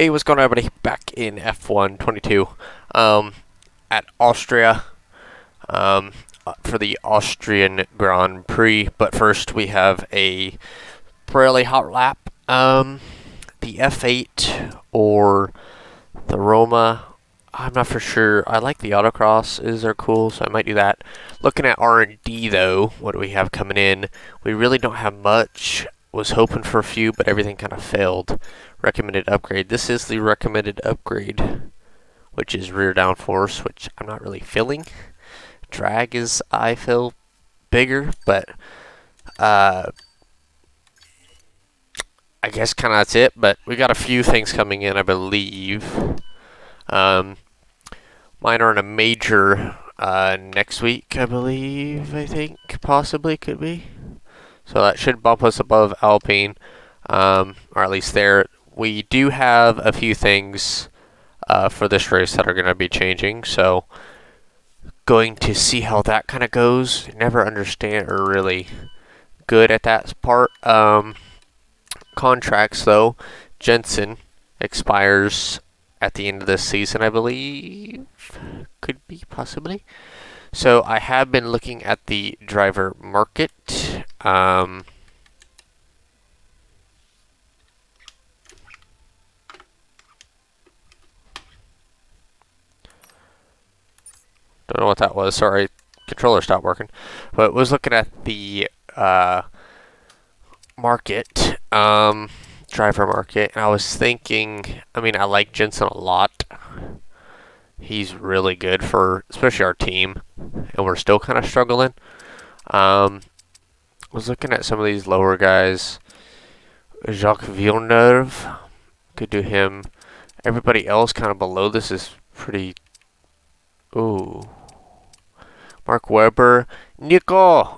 Hey, what's going on, everybody? Back in F1 22 at Austria for the Austrian Grand Prix. But first, we have a fairly hot lap. The F8 or the Roma. I'm not for sure. I like the autocrosses, are cool, so I might do that. Looking at R&D though, what do we have coming in? We really don't have much. Was hoping for a few, but everything kind of failed. Recommended upgrade. This is the recommended upgrade, which is rear downforce, which I'm not really feeling. Drag is, I feel, bigger, but I guess kind of that's it. But we got a few things coming in, I believe. Mine are in a major next week, I believe. I think possibly could be. So that should bump us above Alpine, or at least there. We do have a few things for this race that are going to be changing, so going to see how that kind of goes. Never understand or really good at that part. Contracts, though, Jensen expires at the end of this season, I believe. Could be, possibly. So I have been looking at the driver market. Don't know what that was. Sorry, controller stopped working. But was looking at the market, driver market, and I was thinking. I mean, I like Jensen a lot. He's really good for, especially our team, and we're still kind of struggling. Was looking at some of these lower guys. Jacques Villeneuve, could do him. Everybody else kind of below this is pretty. Ooh. Mark Webber. Nico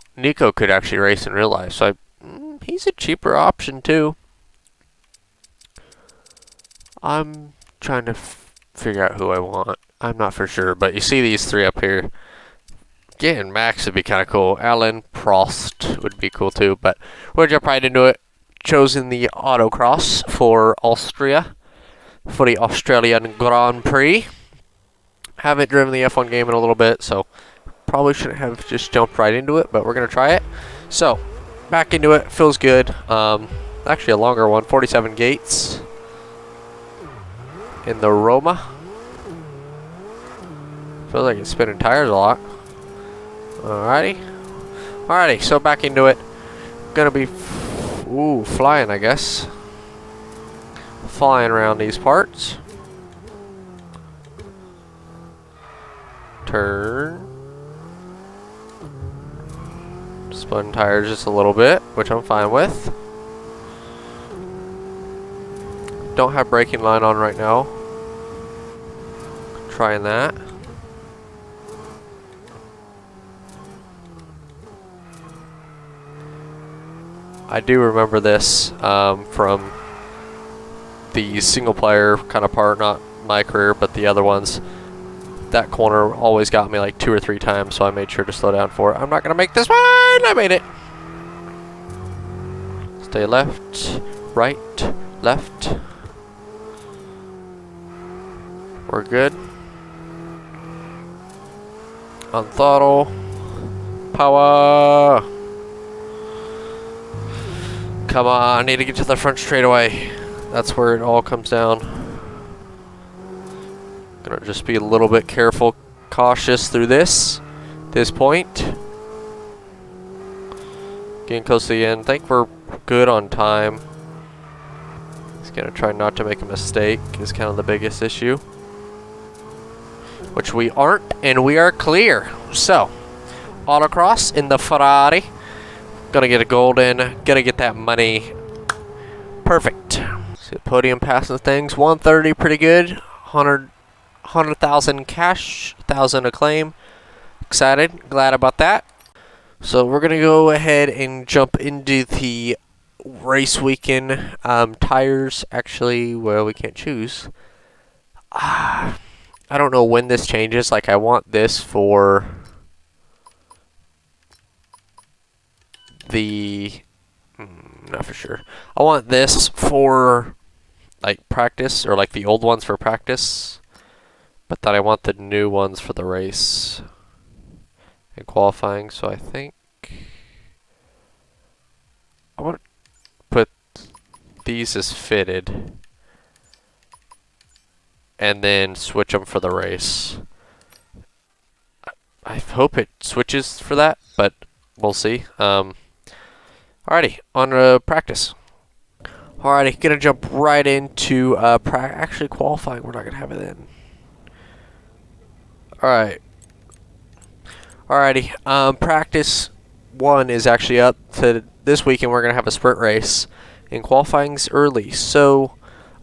could actually race in real life, so he's a cheaper option too. I'm trying to figure out who I want. I'm not for sure, but you see these three up here. Getting Max would be kind of cool. Alan Prost would be cool too, but we'll jump right into it. Chosen the autocross for Austria, for the Australian Grand Prix. Haven't driven the F1 game in a little bit, so probably shouldn't have just jumped right into it, but we're going to try it. So, back into it. Feels good. Actually a longer one, 47 gates in the Roma. Feels like it's spinning tires a lot. Alrighty, so back into it. Gonna be, flying, I guess. Flying around these parts. Turn. Spun tires just a little bit, which I'm fine with. Don't have braking line on right now. Trying that. I do remember this from the single player kind of part, not my career, but the other ones. That corner always got me like 2 or 3 times, so I made sure to slow down for it. I'm not going to make this one! I made it! Stay left, right, left. We're good. On throttle. Power! Come on, I need to get to the front straightaway. That's where it all comes down. Gonna just be a little bit careful, cautious through this point. Getting close to the end. Think we're good on time. Just gonna try not to make a mistake is kind of the biggest issue. Which we aren't, and we are clear. So, autocross in the Ferrari. Gonna get a golden, gonna get that money. Perfect. See the podium passing things. 130, pretty good. 100,000 cash, 1,000 acclaim. Excited, glad about that. So we're gonna go ahead and jump into the race weekend. Tires, actually, well, we can't choose. I don't know when this changes. Like, I want this for the, not for sure. I want this for like practice, or like the old ones for practice, but that I want the new ones for the race and qualifying. So I think I want to put these as fitted and then switch them for the race. I hope it switches for that, but we'll see. Alrighty, on to practice. Alrighty, gonna jump right into actually qualifying. We're not gonna have it then. Alrighty, practice 1 is actually up to this week, and we're gonna have a sprint race. And qualifying's early, so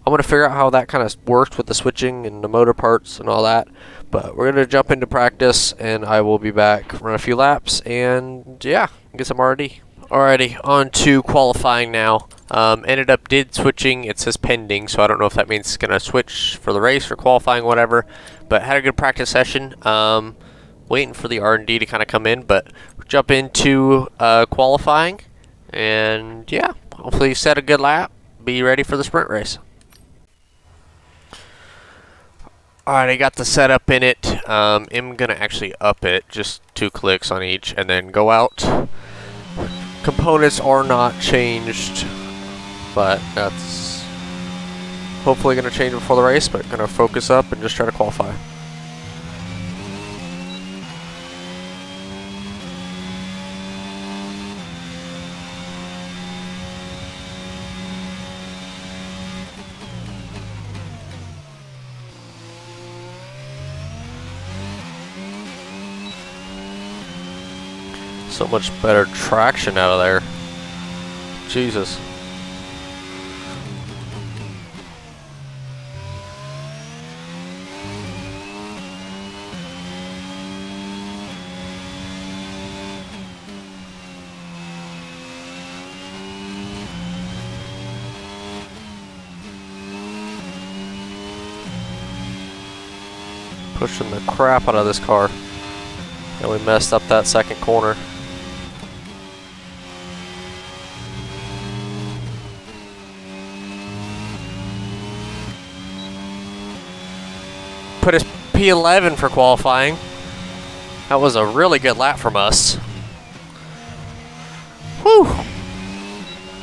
I'm gonna figure out how that kind of works with the switching and the motor parts and all that. But we're gonna jump into practice, and I will be back, run a few laps, and yeah, get some R&D. Alrighty, on to qualifying now. Ended up switching. It says pending, so I don't know if that means it's gonna switch for the race or qualifying, whatever. But had a good practice session. Waiting for the R&D to kind of come in, but jump into qualifying, and yeah, hopefully set a good lap. Be ready for the sprint race. Alright, I got the setup in it. I'm gonna actually up it, just 2 clicks on each, and then go out. Components are not changed, but that's hopefully gonna change before the race, but gonna focus up and just try to qualify. So much better traction out of there. Jesus. Pushing the crap out of this car. And we messed up that second corner. Put us P11 for qualifying. That was a really good lap from us. Whew.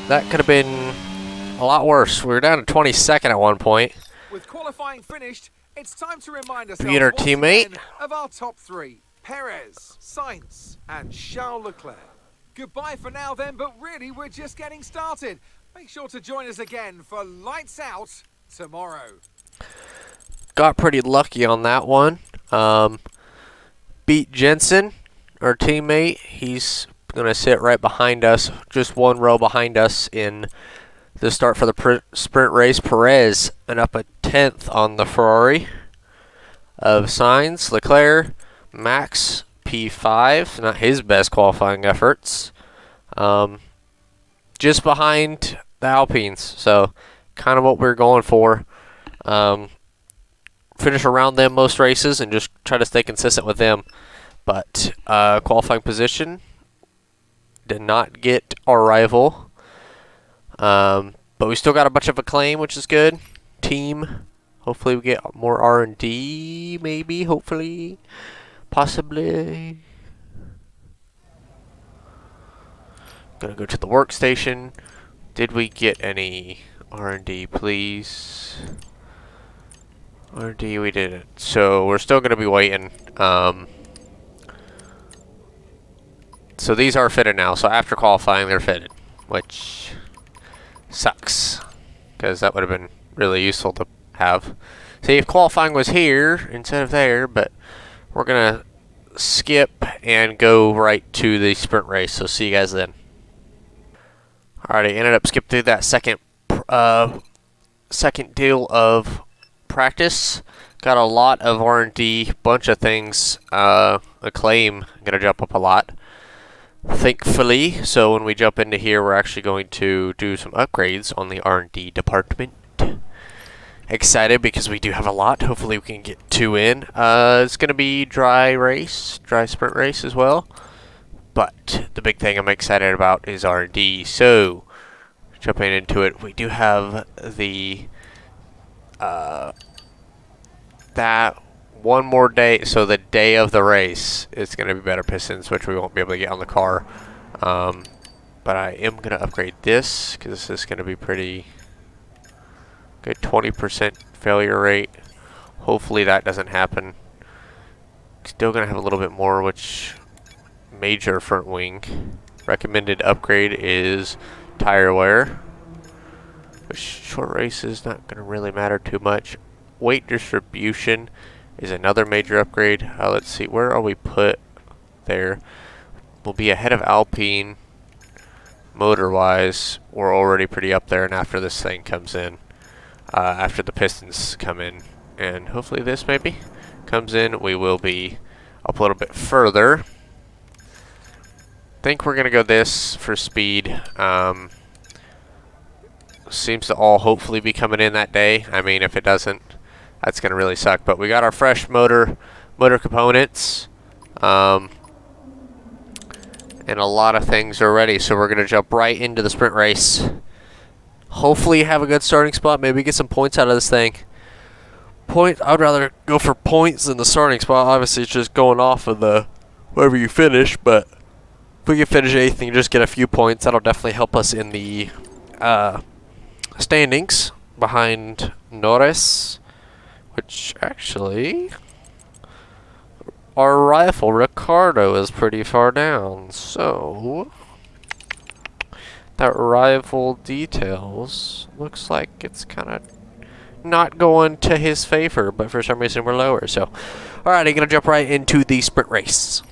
That could have been a lot worse. We were down to 22nd at one point. With qualifying finished, it's time to remind ourselves Beat our teammate of our top 3: Perez, Sainz, and Charles Leclerc. Goodbye for now then, but really we're just getting started. Make sure to join us again for Lights Out tomorrow. Got pretty lucky on that one. Beat Jensen, our teammate. He's going to sit right behind us, just 1 row behind us in the start for the sprint race. Perez and up a 10th on the Ferrari of Sainz. Leclerc, Max, P5. Not his best qualifying efforts. Just behind the Alpines. So kind of what we're going for. Finish around them most races and just try to stay consistent with them. But qualifying position, did not get our rival. But we still got a bunch of acclaim, which is good. Team, hopefully we get more R&D, maybe, hopefully, possibly. Gonna go to the workstation. Did we get any R&D, please? R&D, we didn't. So we're still going to be waiting. So these are fitted now. So after qualifying, they're fitted, which sucks, because that would have been really useful to have. See, if qualifying was here instead of there, but we're going to skip and go right to the sprint race. So see you guys then. Alrighty, ended up skipping through that second deal of practice. Got a lot of R&D, bunch of things. Acclaim gonna jump up a lot, thankfully. So when we jump into here, we're actually going to do some upgrades on the R&D department. Excited because we do have a lot. Hopefully we can get 2 in. It's gonna be dry sprint race as well. But the big thing I'm excited about is R&D. So jumping into it, we do have the that one more day, so the day of the race, is going to be better pistons, which we won't be able to get on the car. But I am going to upgrade this, because this is going to be pretty good. 20% failure rate. Hopefully that doesn't happen. Still going to have a little bit more, which major front wing. Recommended upgrade is tire wear, which short race is not going to really matter too much. Weight distribution is another major upgrade. Let's see, where are we put there? We'll be ahead of Alpine. Motor-wise, we're already pretty up there, and after this thing comes in, after the pistons come in, and hopefully this maybe comes in, we will be up a little bit further. Think we're gonna go this for speed. Seems to all hopefully be coming in that day. I mean, if it doesn't, that's gonna really suck. But we got our fresh motor components, and a lot of things are ready. So we're gonna jump right into the sprint race. Hopefully, have a good starting spot. Maybe get some points out of this thing. I'd rather go for points than the starting spot. Obviously, it's just going off of the wherever you finish, but if we can finish 8th and just get a few points, that'll definitely help us in the standings behind Norris, which actually our rival Ricardo is pretty far down. So that rival details looks like it's kind of not going to his favor, but for some reason we're lower. So, alright, I'm going to jump right into the sprint race.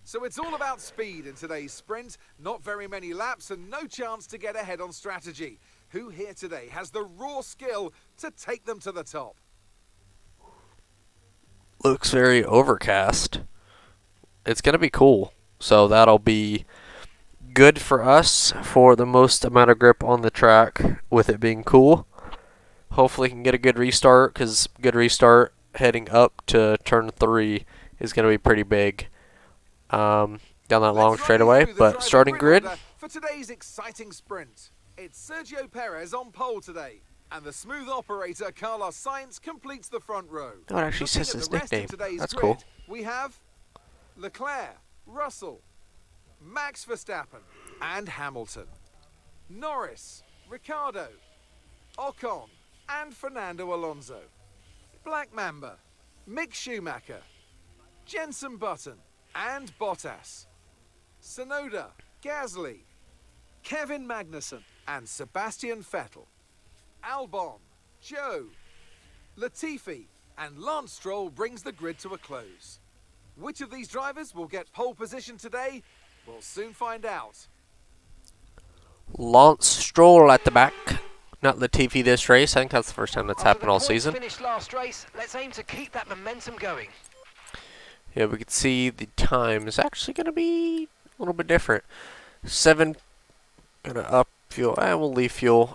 So it's all about speed in today's sprint. Not very many laps and no chance to get ahead on strategy. Who here today has the raw skill to take them to the top? Looks very overcast. It's going to be cool. So that'll be good for us for the most amount of grip on the track with it being cool. Hopefully can get a good restart, because good restart heading up to turn 3 is going to be pretty big. Down that long straightaway, but starting grid for today's exciting sprint. It's Sergio Perez on pole today, and the smooth operator Carlos Sainz completes the front row. Oh, it actually says his nickname. That's cool. We have Leclerc, Russell, Max Verstappen, and Hamilton. Norris, Ricciardo, Ocon, and Fernando Alonso. Black Mamba, Mick Schumacher, Jenson Button, and Bottas. Tsunoda, Gasly, Kevin Magnussen, and Sebastian Vettel. Albon, Joe, Latifi, and Lance Stroll brings the grid to a close. Which of these drivers will get pole position today? We'll soon find out. Lance Stroll at the back, not Latifi this race. I think that's the first time that's happened all season. Finished last race. Let's aim to keep that momentum going. Yeah, we can see the time is actually going to be a little bit different. 7, going to up fuel. We'll leave fuel.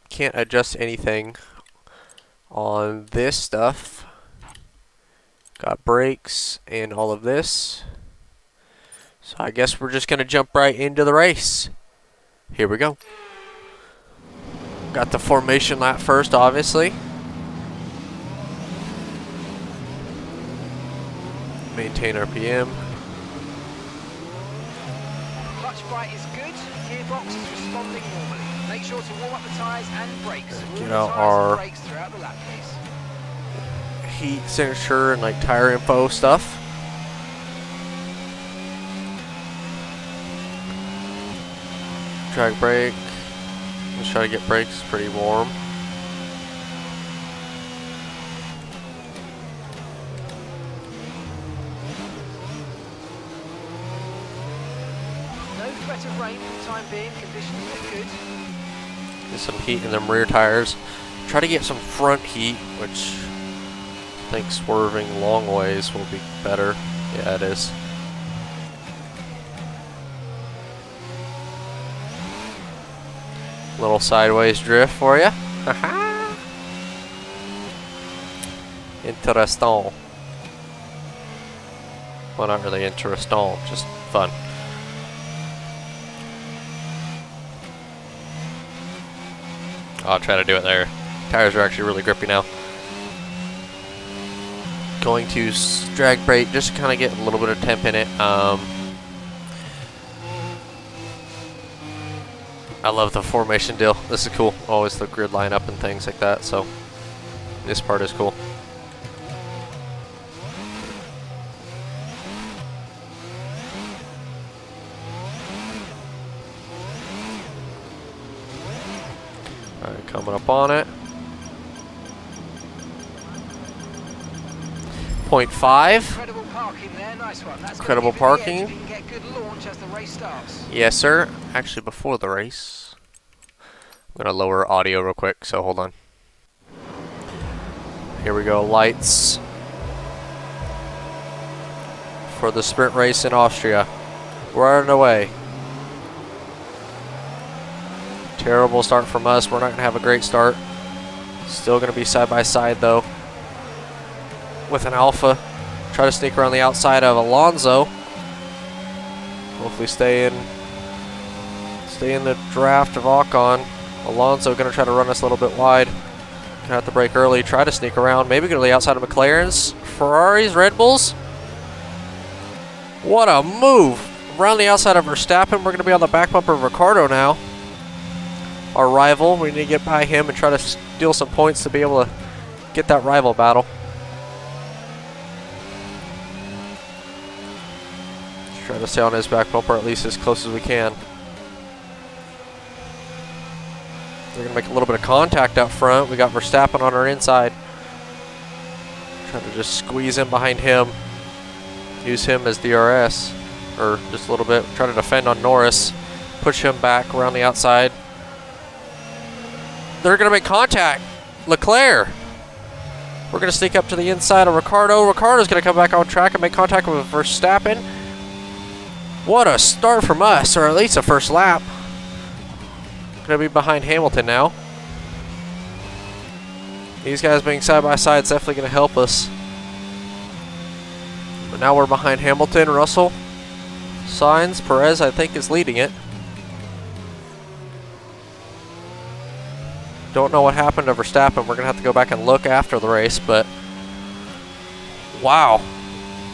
Can't adjust anything on this stuff. Got brakes and all of this. So I guess we're just going to jump right into the race. Here we go. Got the formation lap first, obviously. Maintain RPM. Clutch right is good. Gearbox is responding normally. Make sure to warm up the tyres and brakes. Get out our brakes throughout the lap, please. heat signature and like tire info stuff. Drag brake. Let's try to get brakes pretty warm. No threat of rain for the time being. Conditions look good. Get some heat in them rear tires. Try to get some front heat, which I think swerving long ways will be better. Yeah, it is. Little sideways drift for you. Haha. Interesting. Well, not really interesting, just fun. I'll try to do it there. Tires are actually really grippy now. Going to drag brake just to kind of get a little bit of temp in it. I love the formation deal. This is cool. Always the grid lineup and things like that. So this part is cool. All right, coming up on it. 0.5. Incredible parking there, nice one. That's Incredible parking. You can get good launch as the race starts. Yes, sir. Actually, before the race, I'm gonna lower audio real quick. So hold on. Here we go. Lights for the sprint race in Austria. We're on our way. Terrible start from us. We're not gonna have a great start. Still gonna be side by side though. With an Alpha, try to sneak around the outside of Alonso. Hopefully stay in the draft of Ocon. Alonso gonna try to run us a little bit wide. Gonna have to brake early, try to sneak around. Maybe go to the outside of McLaren's, Ferraris, Red Bulls. What a move! Around the outside of Verstappen. We're gonna be on the back bumper of Ricardo now. Our rival. We need to get by him and try to steal some points to be able to get that rival battle. Try to stay on his back bumper at least as close as we can. We're going to make a little bit of contact up front. We got Verstappen on our inside. Try to just squeeze in behind him. Use him as DRS. Or just a little bit. Try to defend on Norris. Push him back around the outside. They're going to make contact. Leclerc. We're going to sneak up to the inside of Ricardo. Ricardo's going to come back on track and make contact with Verstappen. What a start from us, or at least a first lap. Gonna be behind Hamilton now. These guys being side by side is definitely gonna help us. But now we're behind Hamilton, Russell, Sainz, Perez I think is leading it. Don't know what happened to Verstappen. We're gonna have to go back and look after the race, but wow.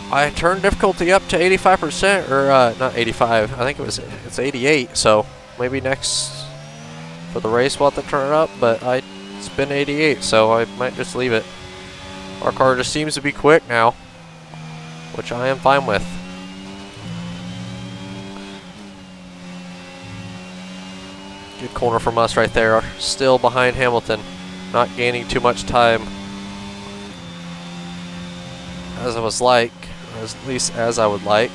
I turned difficulty up to 85%, or not 85. I think it's 88. So maybe next for the race we'll have to turn it up. But it's been 88, so I might just leave it. Our car just seems to be quick now, which I am fine with. Good corner from us right there. Still behind Hamilton, not gaining too much time, as I was like. At least as I would like.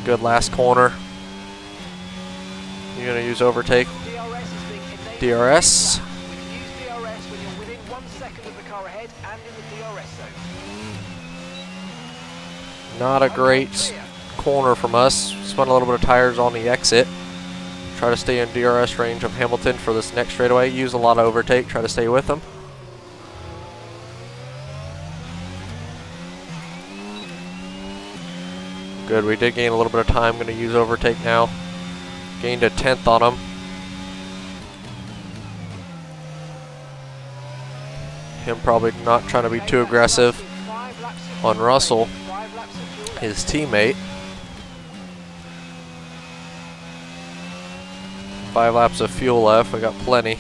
Good last corner. You're going to use overtake. DRS. You can use DRS when you're within 1 second of the car ahead and in the DRS zone. Not a great corner from us. Spun a little bit of tires on the exit. Try to stay in DRS range of Hamilton for this next straightaway. Use a lot of overtake. Try to stay with them. Good, we did gain a little bit of time. Going to use overtake now. Gained a 10th on him. Him probably not trying to be too aggressive on Russell, his teammate. 5 laps of fuel left. We got plenty.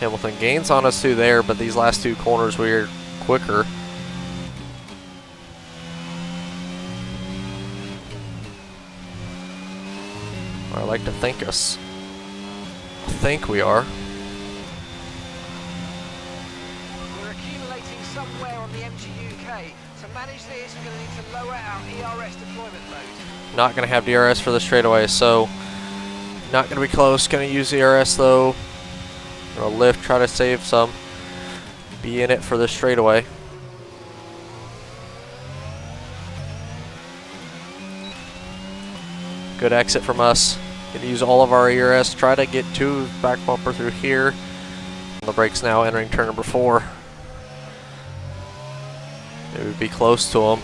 Hamilton gains on us through there, but these last 2 corners we're quicker. I like to think we are. We're accumulating somewhere on the MGUK. To manage this, we're going to need to lower our ERS deployment mode. Not going to have DRS for the straightaway, so not going to be close. Going to use ERS though. Gonna lift, try to save some. Be in it for the straightaway. Good exit from us. Gonna use all of our ERS. Try to get to back bumper through here. The brakes now entering turn number 4. It would be close to him.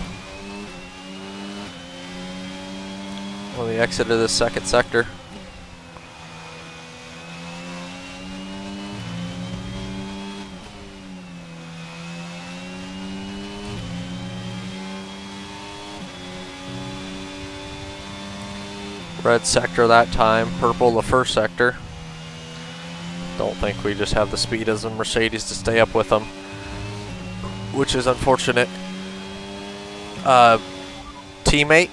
on the exit of this second sector. Red sector that time, purple the first sector. Don't think we just have the speed as a Mercedes to stay up with them, which is unfortunate. Teammate.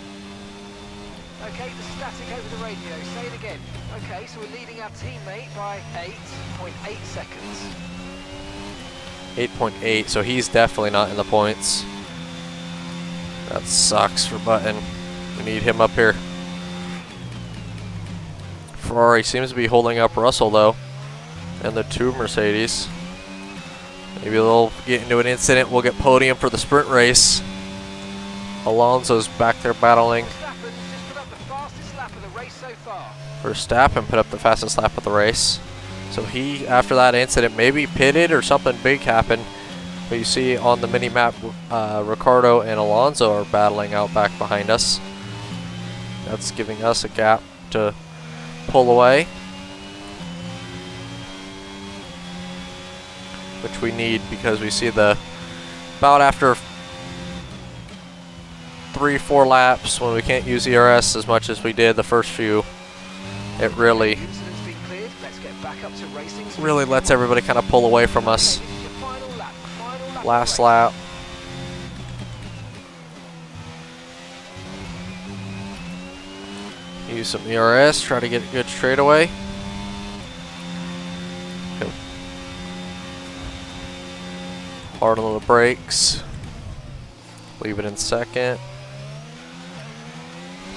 Okay, the static over the radio. Say it again. Okay, so we're leading our teammate by 8.8 seconds. 8.8, so he's definitely not in the points. That sucks for Button. We need him up here. Ferrari seems to be holding up Russell though, and the two Mercedes. Maybe they'll get into an incident. We'll get podium for the sprint race. Alonso's back there battling. Verstappen put up the fastest lap of the race. So he, after that incident, maybe pitted or something big happened. But you see on the mini map, Ricardo and Alonso are battling out back behind us. That's giving us a gap to pull away, which we need because we see the about after 3-4 laps when we can't use ERS as much as we did the first few, it really lets everybody kind of pull away from us. Last lap. Use some ERS, try to get a good straightaway. Okay. Hard on the brakes. Leave it in second.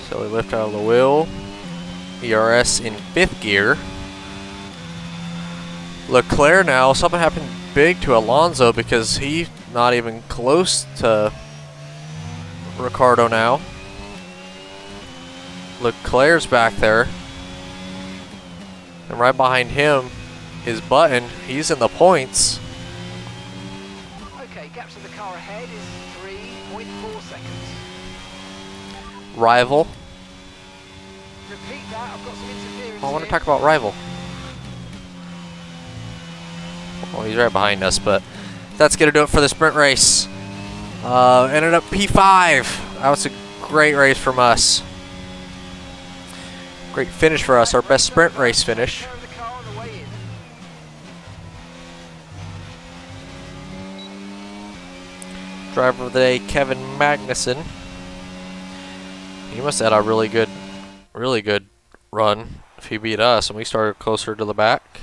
So we lift out of the wheel. ERS in 5th gear. Leclerc now, something happened big to Alonso because he's not even close to Ricardo now. Leclerc's back there. And right behind him is Button. He's in the points. Okay, gap to the car ahead is 3.4 seconds. Rival. Repeat that, I've got some interference. I want to talk about Rival. Well, he's right behind us, but that's going to do it for the sprint race. Ended up P5. That was a great race from us. Great finish for us, our best sprint race finish. Driver of the day, Kevin Magnussen. He must have had a really good run if he beat us and we started closer to the back.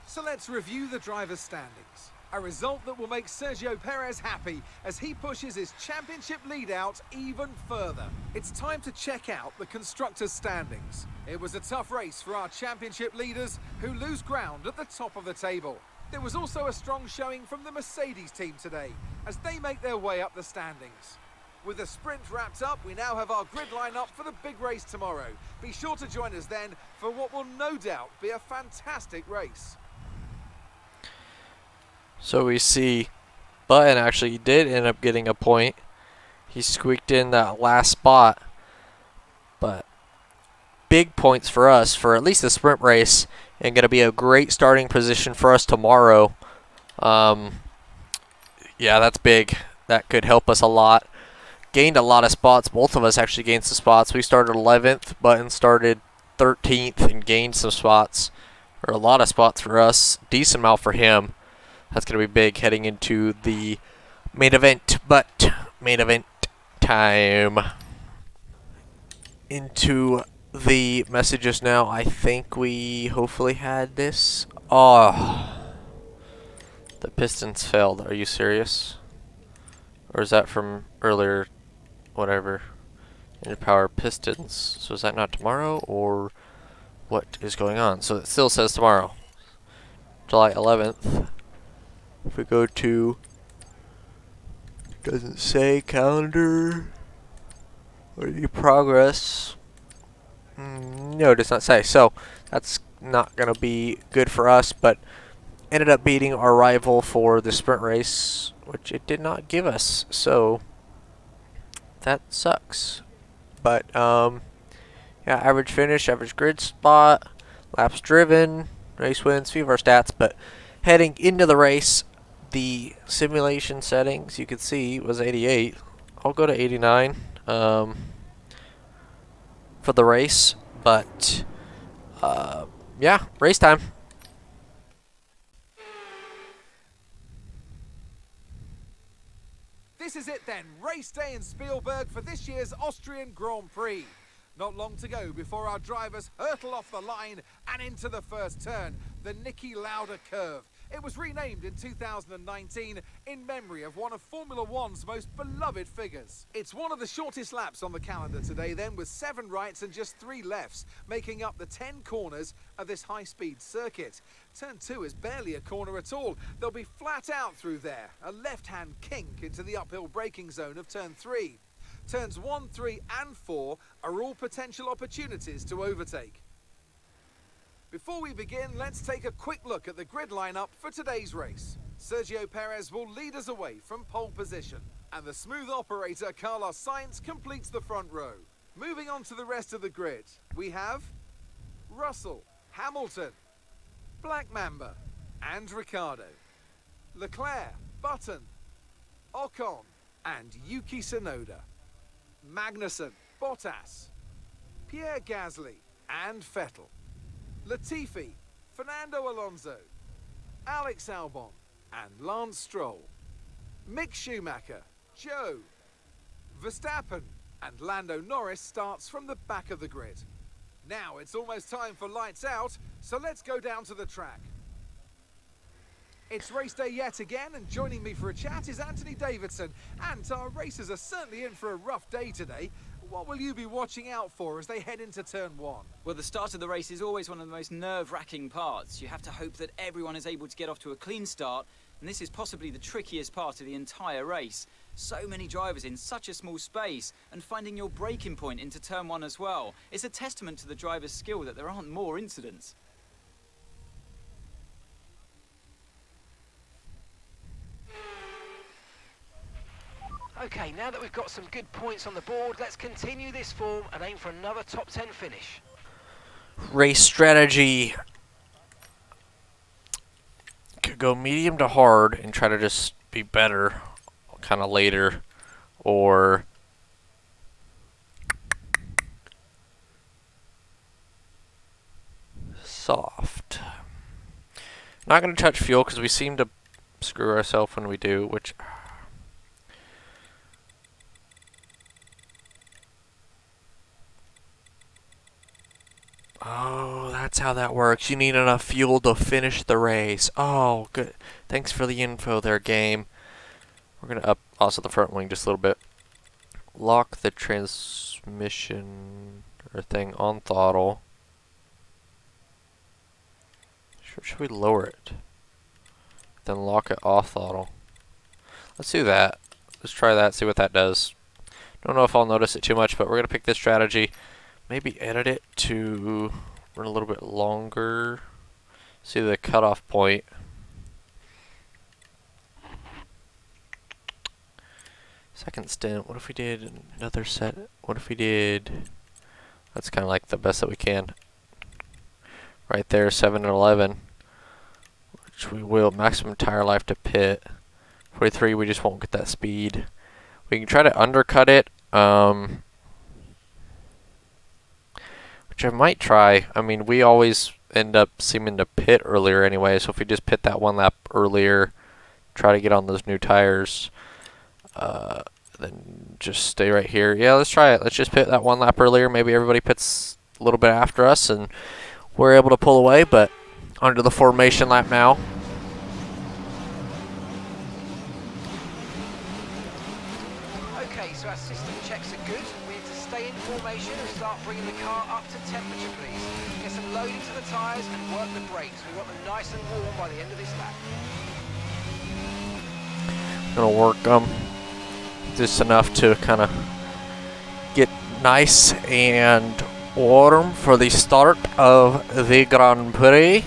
So let's review the driver's standings. A result that will make Sergio Perez happy as he pushes his championship lead out even further. It's time to check out the Constructors Standings. It was a tough race for our championship leaders who lose ground at the top of the table. There was also a strong showing from the Mercedes team today as they make their way up the standings. With the sprint wrapped up, we now have our grid line up for the big race tomorrow. Be sure to join us then for what will no doubt be a fantastic race. So we see Button actually did end up getting a point. He squeaked in that last spot. But big points for us for at least the sprint race and going to be a great starting position for us tomorrow. Yeah, that's big. That could help us a lot. Gained a lot of spots. Both of us actually gained some spots. We started 11th. Button started 13th and gained some spots. Or a lot of spots for us. Decent amount for him. That's going to be big heading into the main event, but main event time. Into the messages now. I think we hopefully had this. Oh, the pistons failed. Are you serious? Or is that from earlier, whatever, engine power pistons? So is that not tomorrow, or what is going on? So it still says tomorrow, July 11th. If we go to, doesn't say calendar or any progress. No, it does not say. So that's not going to be good for us, but ended up beating our rival for the sprint race, which it did not give us. So that sucks. But yeah, average finish, average grid spot, laps driven, race wins, few of our stats. But heading into the race, the simulation settings you could see was 88. I'll go to 89 for the race. But yeah, race time. This is it then, race day in Spielberg for this year's Austrian Grand Prix. Not long to go before our drivers hurtle off the line and into the first turn, the Niki Lauda curve. It was renamed in 2019 in memory of one of Formula One's most beloved figures. It's one of the shortest laps on the calendar today then, with 7 rights and just 3 lefts, making up the 10 corners of this high-speed circuit. Turn 2 is barely a corner at all. They'll be flat out through there, a left-hand kink into the uphill braking zone of Turn 3. Turns 1, 3 and 4 are all potential opportunities to overtake. Before we begin, let's take a quick look at the grid lineup for today's race. Sergio Perez will lead us away from pole position, and the smooth operator Carlos Sainz completes the front row. Moving on to the rest of the grid, we have Russell, Hamilton, Black Mamba, and Ricciardo, Leclerc, Button, Ocon, and Yuki Tsunoda, Magnussen, Bottas, Pierre Gasly, and Vettel, Latifi, Fernando Alonso, Alex Albon, and Lance Stroll, Mick Schumacher, Joe, Verstappen, and Lando Norris starts from the back of the grid. Now it's almost time for lights out, so let's go down to the track. It's race day yet again, and joining me for a chat is Anthony Davidson. And our racers are certainly in for a rough day today. What will you be watching out for as they head into turn 1? Well, the start of the race is always one of the most nerve-wracking parts. You have to hope that everyone is able to get off to a clean start, and this is possibly the trickiest part of the entire race. So many drivers in such a small space, and finding your braking point into turn 1 as well. It's a testament to the driver's skill that there aren't more incidents. Okay, now that we've got some good points on the board, let's continue this form and aim for another top 10 finish. Race strategy. Could go medium to hard and try to just be better kind of later, or soft. Not going to touch fuel because we seem to screw ourselves when we do, which oh, that's how that works. You need enough fuel to finish the race. Oh, good. Thanks for the info there, game. We're going to up also the front wing just a little bit. Lock the transmission or thing on throttle. Should we lower it? Then lock it off throttle. Let's do that. Let's try that, see what that does. Don't know if I'll notice it too much, but we're going to pick this strategy. Maybe edit it to run a little bit longer. See the cutoff point. Second stint. What if we did another set? What if we did... That's kind of like the best that we can. Right there, 7 and 11. Which we will. Maximum tire life to pit. 43, we just won't get that speed. We can try to undercut it. Which I might try. I mean, we always end up seeming to pit earlier anyway, so if we just pit that one lap earlier, try to get on those new tires, then just stay right here. Yeah, let's try it. Let's just pit that one lap earlier. Maybe everybody pits a little bit after us, and we're able to pull away, but under the formation lap now. Okay, so our system checks are good. We need to stay in formation and start bringing the car up to temperature, please. Get some loading to the tyres and work the brakes. We want them nice and warm by the end of this lap. Gonna work just enough to kind of get nice and warm for the start of the Grand Prix.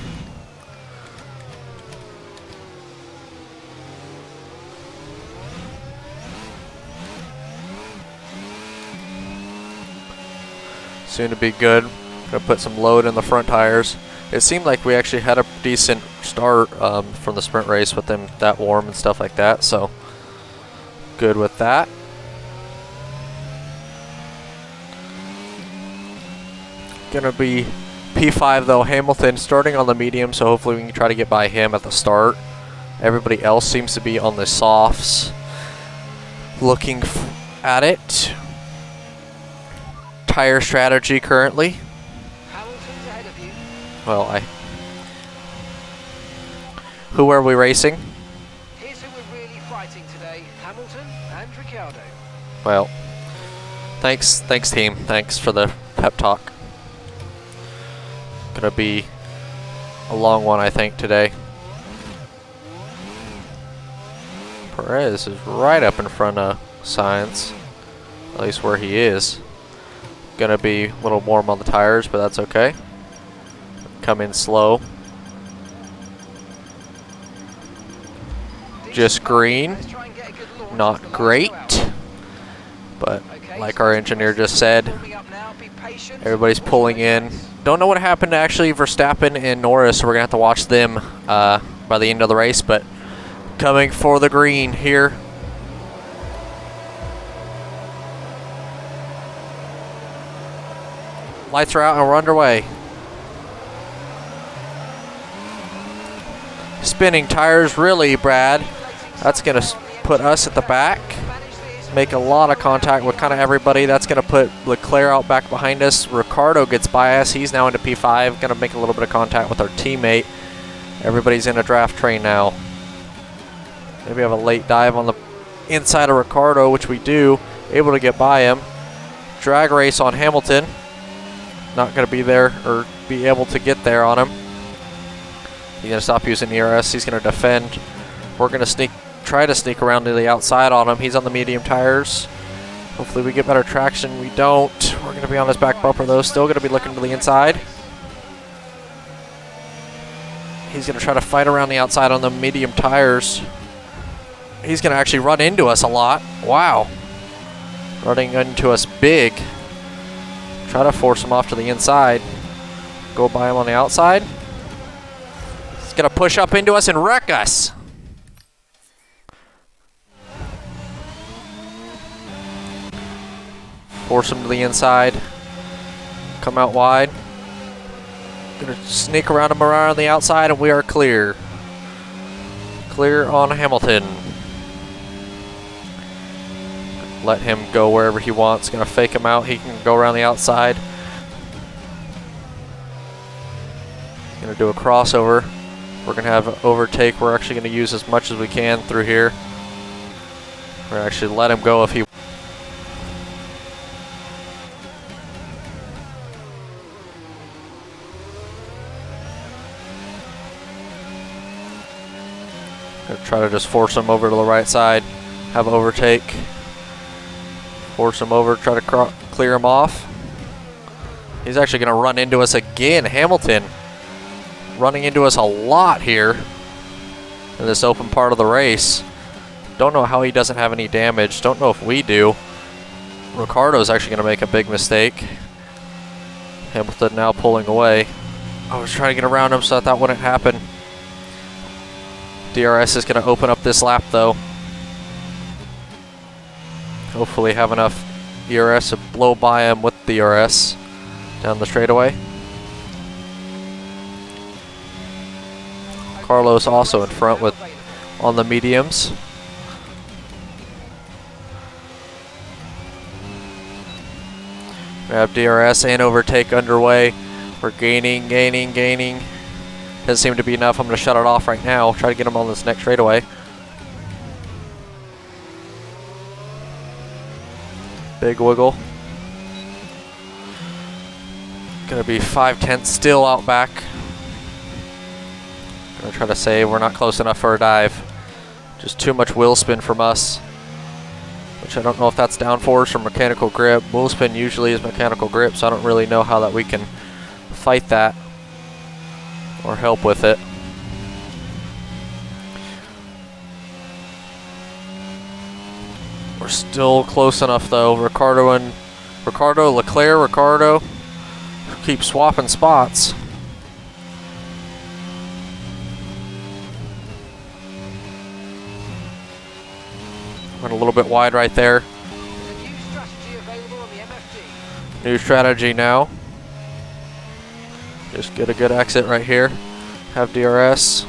Soon to be good. Gonna put some load in the front tires. It seemed like we actually had a decent start from the sprint race with them that warm and stuff like that, so good with that. Gonna be P5 though. Hamilton starting on the medium, so hopefully we can try to get by him at the start. Everybody else seems to be on the softs. Looking at it. Tire strategy currently. Hamilton's ahead of you. Well, who are we racing? Here's who we're really fighting today, Hamilton and Ricciardo. Well, thanks team. Thanks for the pep talk. Gonna be a long one, I think, today. Perez is right up in front of Sainz, at least where he is. Gonna be a little warm on the tires, but that's okay. Come in slow. Just green. Let's try and get a good launch Not as the lights great, go out. but Okay, like so our let's engineer get just said, warming up now. Be patient. everybody's pulling in. Don't know what happened to actually Verstappen and Norris, so we're gonna have to watch them by the end of the race, but coming for the green here. Lights are out and we're underway. Spinning tires, really, Brad. That's gonna put us at the back. Make a lot of contact with kind of everybody. That's going to put Leclerc out back behind us. Ricardo gets by us. He's now into P5. Going to make a little bit of contact with our teammate. Everybody's in a draft train now. Maybe have a late dive on the inside of Ricardo, which we do. Able to get by him. Drag race on Hamilton. Not going to be there or be able to get there on him. He's going to stop using ERS. He's going to defend. We're going to try to sneak around to the outside on him. He's on the medium tires. Hopefully we get better traction. We don't. We're going to be on his back bumper though. Still going to be looking to the inside. He's going to try to fight around the outside on the medium tires. He's going to actually run into us a lot. Wow. Running into us big. Try to force him off to the inside. Go by him on the outside. He's going to push up into us and wreck us. Force him to the inside. Come out wide. Gonna sneak around him around the outside, and we are clear. Clear on Hamilton. Let him go wherever he wants. Gonna fake him out. He can go around the outside. Gonna do a crossover. We're gonna have an overtake. We're actually gonna use as much as we can through here. We're gonna actually let him go if he. Gonna try to just force him over to the right side. Have an overtake. Force him over, try to clear him off. He's actually going to run into us again. Hamilton running into us a lot here in this open part of the race. Don't know how he doesn't have any damage. Don't know if we do. Ricardo's actually going to make a big mistake. Hamilton now pulling away. I was trying to get around him so that wouldn't happen. DRS is going to open up this lap though. Hopefully have enough ERS to blow by him with DRS down the straightaway. Carlos also in front with on the mediums. We have DRS and overtake underway. We're gaining. Doesn't seem to be enough. I'm going to shut it off right now. Try to get him on this next straightaway. Big wiggle. Gonna be 5/10 still out back. Gonna try to save. We're not close enough for a dive. Just too much wheel spin from us. Which I don't know if that's downforce or mechanical grip. Wheel spin usually is mechanical grip, so I don't really know how that we can fight that or help with it. We're still close enough though. Ricardo, Leclerc. keep swapping spots. Went a little bit wide right there. There's a new strategy available on the MFD. New strategy now. Just get a good exit right here. Have DRS.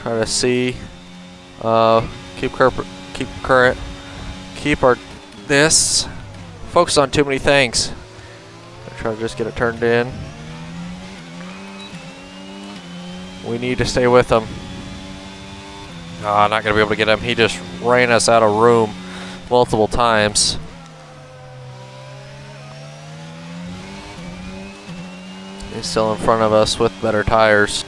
Try to see. Keep current. Keep our this. Focus on too many things. Try to just get it turned in. We need to stay with him. Not going to be able to get him. He just ran us out of room multiple times. He's still in front of us with better tires.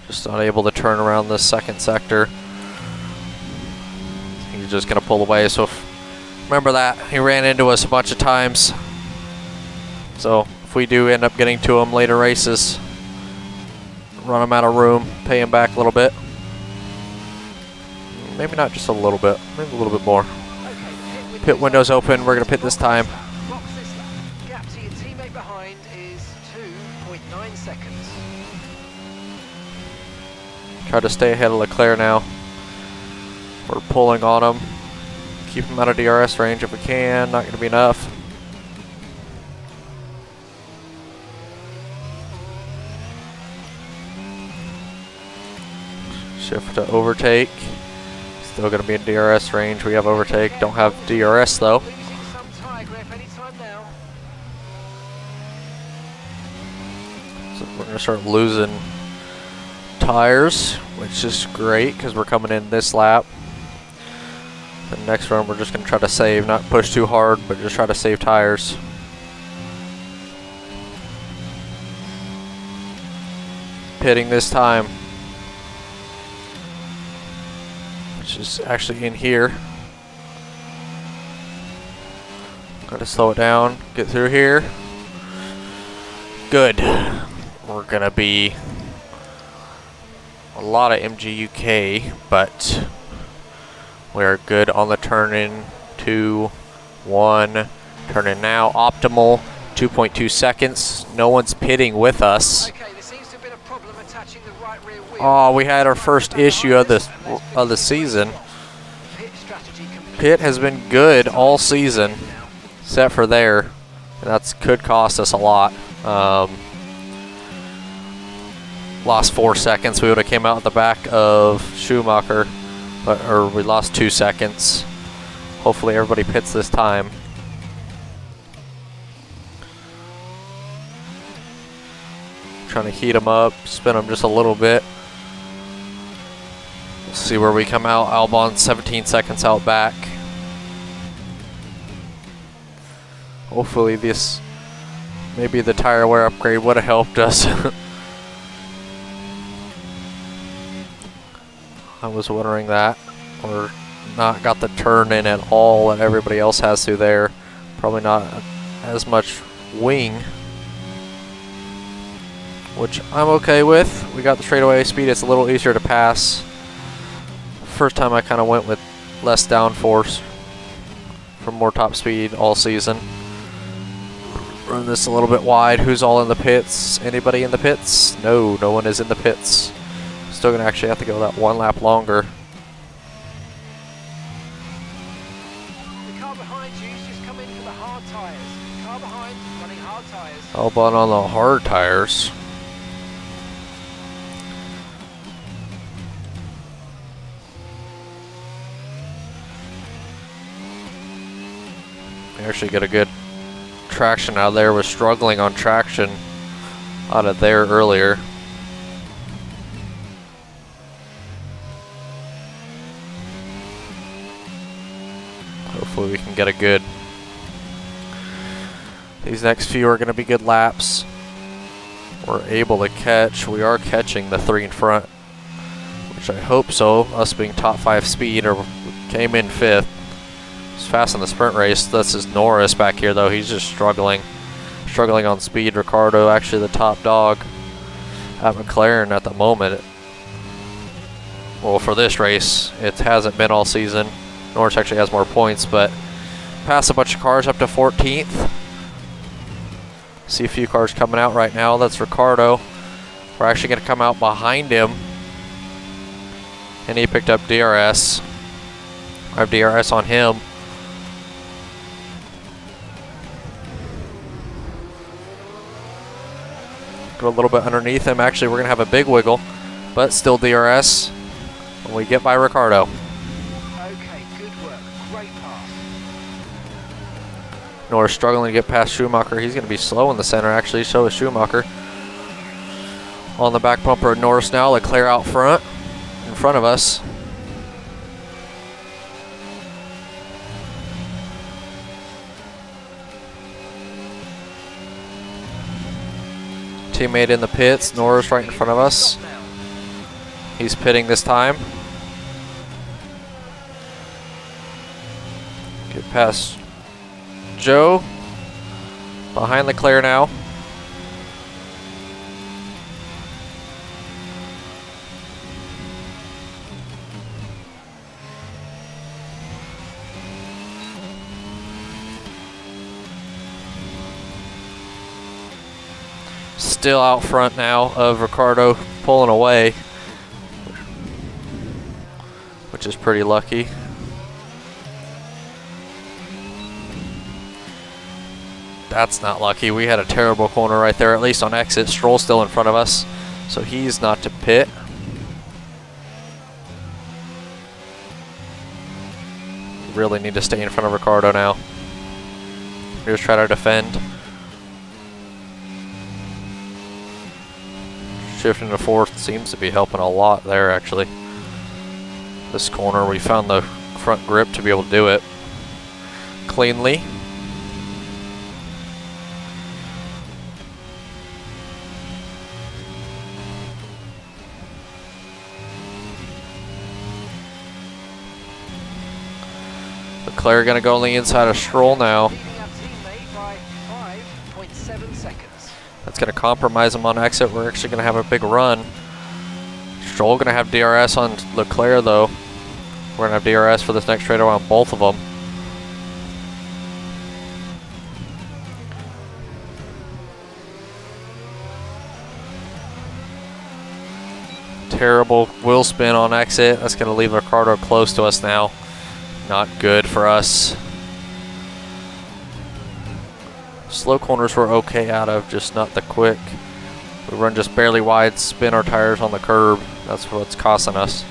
Just unable to turn around this second sector. He's just going to pull away. So remember that. He ran into us a bunch of times. So if we do end up getting to him later races, run him out of room, pay him back a little bit. Maybe not just a little bit, maybe a little bit more. Pit window's open, we're going to pit this time. Gap to your teammate behind is 2.9 seconds. Try to stay ahead of Leclerc now. We're pulling on him. Keep him out of DRS range if we can, not going to be enough. Shift to overtake. Still going to be in DRS range. We have overtake. Don't have DRS though. Losing some tire grip anytime now. So we're going to start losing tires, which is great because we're coming in this lap. The next run we're just going to try to save, not push too hard, but just try to save tires. Pitting this time. Which is actually in here. Gotta slow it down, get through here. Good. We're gonna be a lot of MGUK, but we're good on the turn in. 2, 1, turn in now. Optimal, 2.2 seconds. No one's pitting with us. Okay, there seems to have been a problem attaching the right rear wheel. Oh, we had our first issue of the season. Pit strategy complete. Pit has been good all season, except for there, and that's could cost us a lot. Lost 4 seconds. We would have came out at the back of Schumacher, or we lost 2 seconds. Hopefully everybody pits this time. Trying to heat them up, spin them just a little bit. We'll see where we come out. Albon 17 seconds out back. Hopefully this, maybe the tire wear upgrade would have helped us. I was wondering that. Or not got the turn in at all that everybody else has through there. Probably not as much wing, which I'm okay with. We got the straightaway speed. It's a little easier to pass. First time I kind of went with less downforce for more top speed all season. Run this a little bit wide. Who's all in the pits? Anybody in the pits? No, no one is in the pits. Still gonna actually have to go that 1 lap longer. The car behind you's just come in for the hard tyres. Car behind running hard tyres. Albon on the hard tires. We actually get a good traction out of there. We're struggling on traction out of there earlier. Hopefully we can get a good. These next few are going to be good laps. We're able to catch. We are catching the 3 in front, which I hope so. Us being top 5 speed, or came in 5th. He's fast in the sprint race. This is Norris back here though. He's just struggling on speed. Ricardo actually the top dog at McLaren at the moment. Well, for this race, it hasn't been all season. Norris actually has more points, but passed a bunch of cars up to 14th. See a few cars coming out right now. That's Ricardo. We're actually going to come out behind him. And he picked up DRS. I have DRS on him. Go a little bit underneath him. Actually, we're going to have a big wiggle, but still DRS when we get by Ricardo. Okay, good work. Great pass. Norris struggling to get past Schumacher. He's going to be slow in the center, actually. So is Schumacher. On the back bumper of Norris now. Leclerc out front, in front of us. Teammate in the pits. Norris right in front of us. He's pitting this time. Get past Joe. Behind Leclerc now. Still out front now of Ricardo, pulling away, which is pretty lucky. That's not lucky. We had a terrible corner right there, at least on exit. Stroll's still in front of us, so he's not to pit. Really need to stay in front of Ricardo now. Here's try to defend. Shifting to fourth seems to be helping a lot there, actually. This corner, we found the front grip to be able to do it cleanly. Leclerc going to go on the inside of Stroll now. Leading our teammate by 5.7 seconds. That's going to compromise him on exit. We're actually going to have a big run. Stroll going to have DRS on Leclerc, though. We're going to have DRS for this next straightaway on both of them. Terrible wheel spin on exit. That's going to leave Ricardo close to us now. Not good for us. Slow corners we're okay out of, just not the quick. We run just barely wide, spin our tires on the curb. That's what's costing us.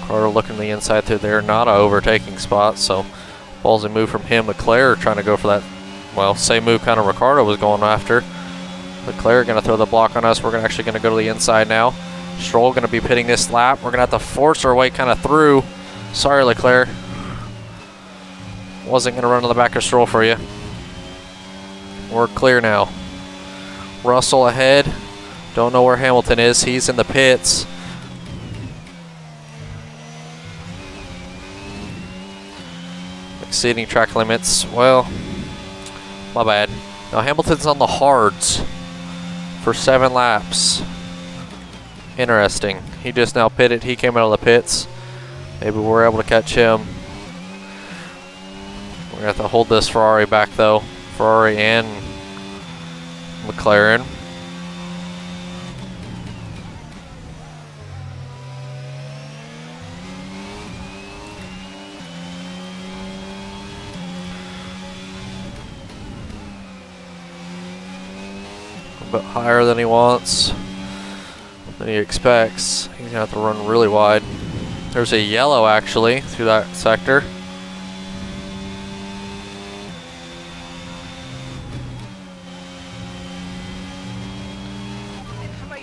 Ricardo looking the inside through there, not an overtaking spot, so ballsy move from him. Leclerc trying to go for that, well, same move kind of Ricardo was going after. Leclerc going to throw the block on us. We're actually going to go to the inside now. Stroll going to be pitting this lap. We're going to have to force our way kind of through. Sorry, Leclerc. Wasn't going to run to the back of Stroll for you. We're clear now. Russell ahead. Don't know where Hamilton is. He's in the pits. Exceeding track limits. Well, my bad. Now Hamilton's on the hards for 7 laps. Interesting. He just now pitted. He came out of the pits. Maybe we're able to catch him. We're going to have to hold this Ferrari back, though. Ferrari and McLaren. A bit higher than he wants, than he expects. He's going to have to run really wide. There's a yellow, actually, through that sector.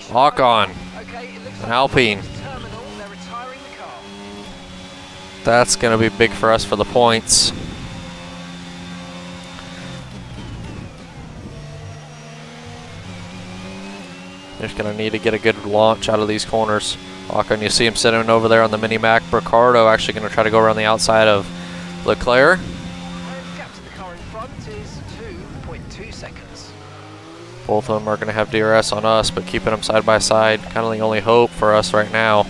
Lock on. Okay, it looks An like Alpine. terminal. They're retiring the car. That's going to be big for us for the points. They're just going to need to get a good launch out of these corners. Lock on, you see him sitting over there on the mini-Mac. Ricardo actually going to try to go around the outside of Leclerc. And gap to the car in front is 2.2 seconds. Both of them are going to have DRS on us, but keeping them side by side, kind of the only hope for us right now.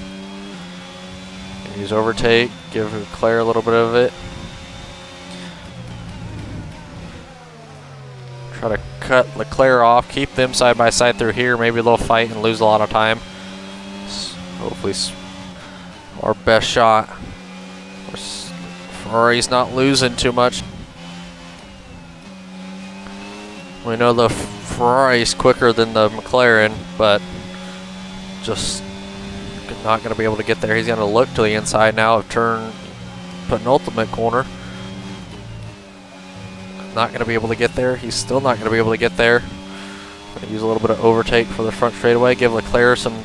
Use overtake, give Leclerc a little bit of it. Try to cut Leclerc off, keep them side by side through here, maybe a little fight and lose a lot of time. Hopefully our best shot. Ferrari's not losing too much. We know the Ferrari's quicker than the McLaren, but just not going to be able to get there. He's going to look to the inside now of turn, penultimate corner. Not going to be able to get there. He's still not going to be able to get there. Going to use a little bit of overtake for the front straightaway. Give Leclerc some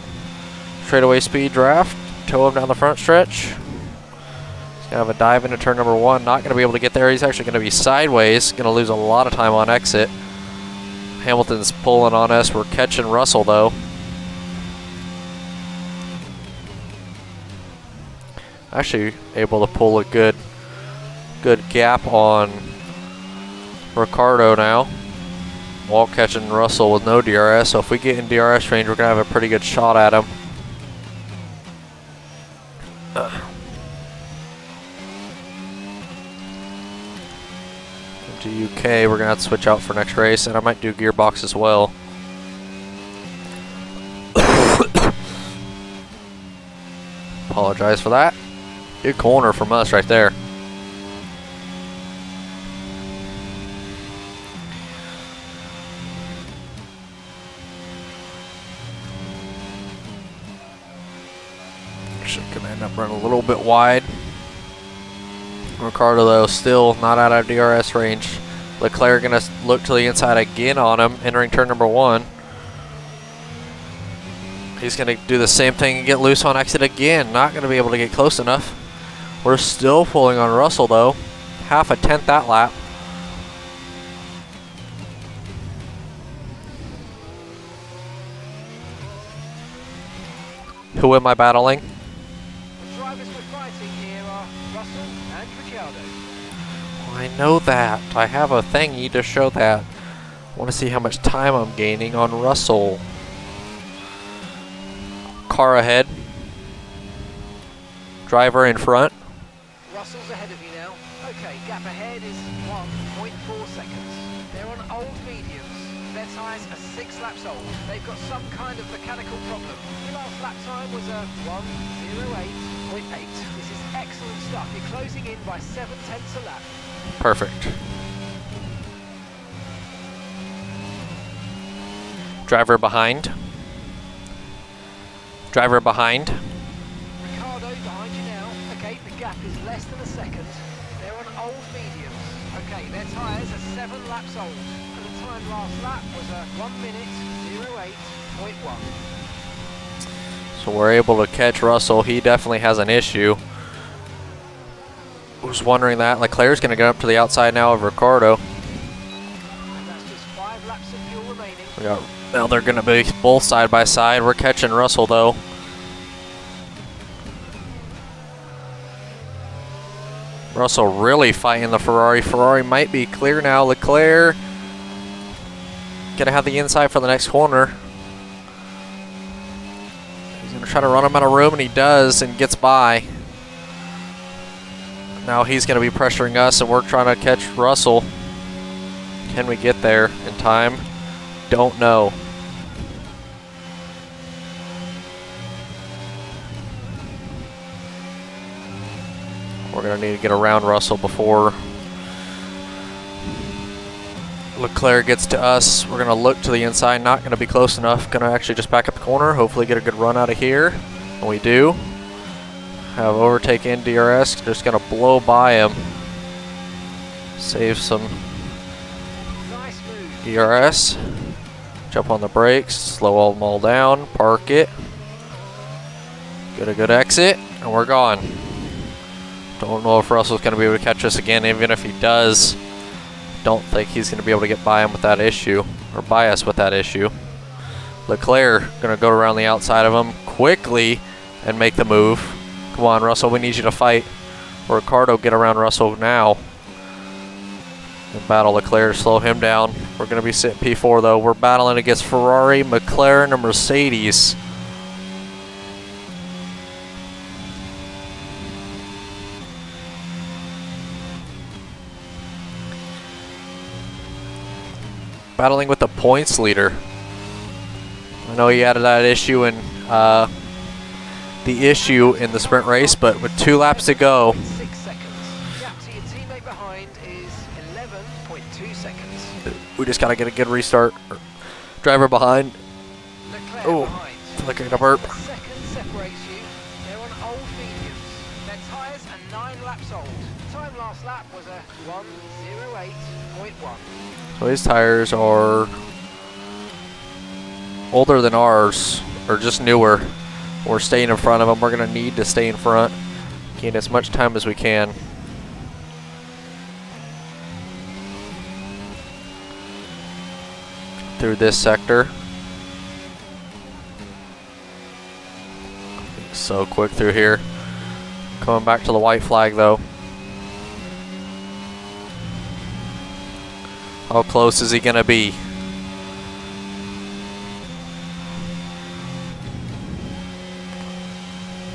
straightaway speed draft. Tow him down the front stretch. He's going to have a dive into turn number 1. Not going to be able to get there. He's actually going to be sideways. Going to lose a lot of time on exit. Hamilton's pulling on us. We're catching Russell though. Actually able to pull a good gap on Ricciardo now, while catching Russell with no DRS. So if we get in DRS range, we're gonna have a pretty good shot at him. Into UK, we're gonna have to switch out for next race, and I might do gearbox as well. Apologize for that. Good corner from us right there. Should gonna end up running a little bit wide. Ricciardo though still not out of DRS range. Leclerc gonna look to the inside again on him, entering turn number 1. He's gonna do the same thing and get loose on exit again. Not gonna be able to get close enough. We're still pulling on Russell though. Half a tenth that lap. Who am I battling? The drivers we're fighting here are Russell and Ricciardo. I know that. I have a thingy to show that. I want to see how much time I'm gaining on Russell. Car ahead. Driver in front. Russell's ahead of you now. Okay, gap ahead is 1.4 seconds. They're on old mediums. Their tyres are 6 laps old. They've got some kind of mechanical problem. Your last lap time was a 1:08.8. This is excellent stuff. You're closing in by 7/10 a lap. Perfect. Driver behind. Driver behind. Ricciardo behind you now. Okay, the gap is less than a second. They're on old mediums. Okay, their tyres are 7 laps old. And the time last lap was a 1:08.1. So we're able to catch Russell. He definitely has an issue. Was wondering that. Leclerc's going to get up to the outside now of Ricciardo. And that's just 5 laps of fuel remaining. Now they're going to be both side by side. We're catching Russell though. Russell really fighting the Ferrari. Ferrari might be clear now. Leclerc going to have the inside for the next corner. He's going to try to run him out of room, and he does, and gets by. Now he's going to be pressuring us, and we're trying to catch Russell. Can we get there in time? Don't know. We're going to need to get around Russell before Leclerc gets to us. We're going to look to the inside, not going to be close enough. Going to actually just back up the corner, hopefully get a good run out of here. And we do. Have overtake in DRS, just going to blow by him. Save some Nice move. DRS. Jump on the brakes, slow them all down, park it. Get a good exit, and we're gone. Don't know if Russell's going to be able to catch us again. Even if he does, don't think he's going to be able to get by him with that issue, or by us with that issue. Leclerc going to go around the outside of him quickly and make the move. Come on, Russell, we need you to fight. Ricciardo, get around Russell now. And battle Leclerc, slow him down. We're going to be sitting P4 though. We're battling against Ferrari, McLaren, and Mercedes. Battling with the points leader. I know he added that issue in the sprint race, but with 2 laps to go. 6 seconds. Gap to your teammate behind is 11.2 seconds. We just got to get a good restart. Driver behind. Leclerc Oh, behind. feel like I got a burp. A second separates you. They're on old mediums. Their tyres are 9 laps old. Time last lap was a 1:08.1. So his tires are older than ours, or just newer. We're staying in front of them. We're going to need to stay in front, gain as much time as we can. Through this sector. So quick through here. Coming back to the white flag though. How close is he going to be?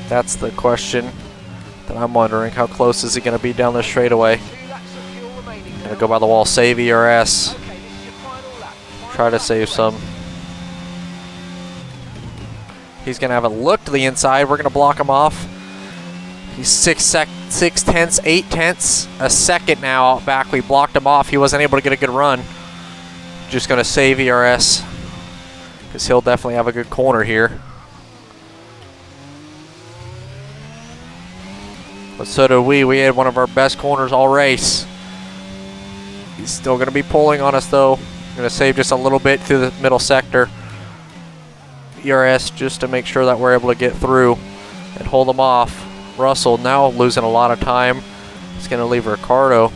That's the question that I'm wondering. How close is he going to be down the straightaway? 2 laps of fuel remaining. Gonna go by the wall, save ERS. Okay, this is your final lap. Try to save some. He's gonna have a look to the inside. We're gonna block him off. He's 6 tenths, 8 tenths a second now out back. We blocked him off. He wasn't able to get a good run. Just gonna save ERS because he'll definitely have a good corner here. But so did we. We had one of our best corners all race. He's still going to be pulling on us though. Going to save just a little bit through the middle sector. ERS just to make sure that we're able to get through and hold them off. Russell now losing a lot of time. He's going to leave Ricardo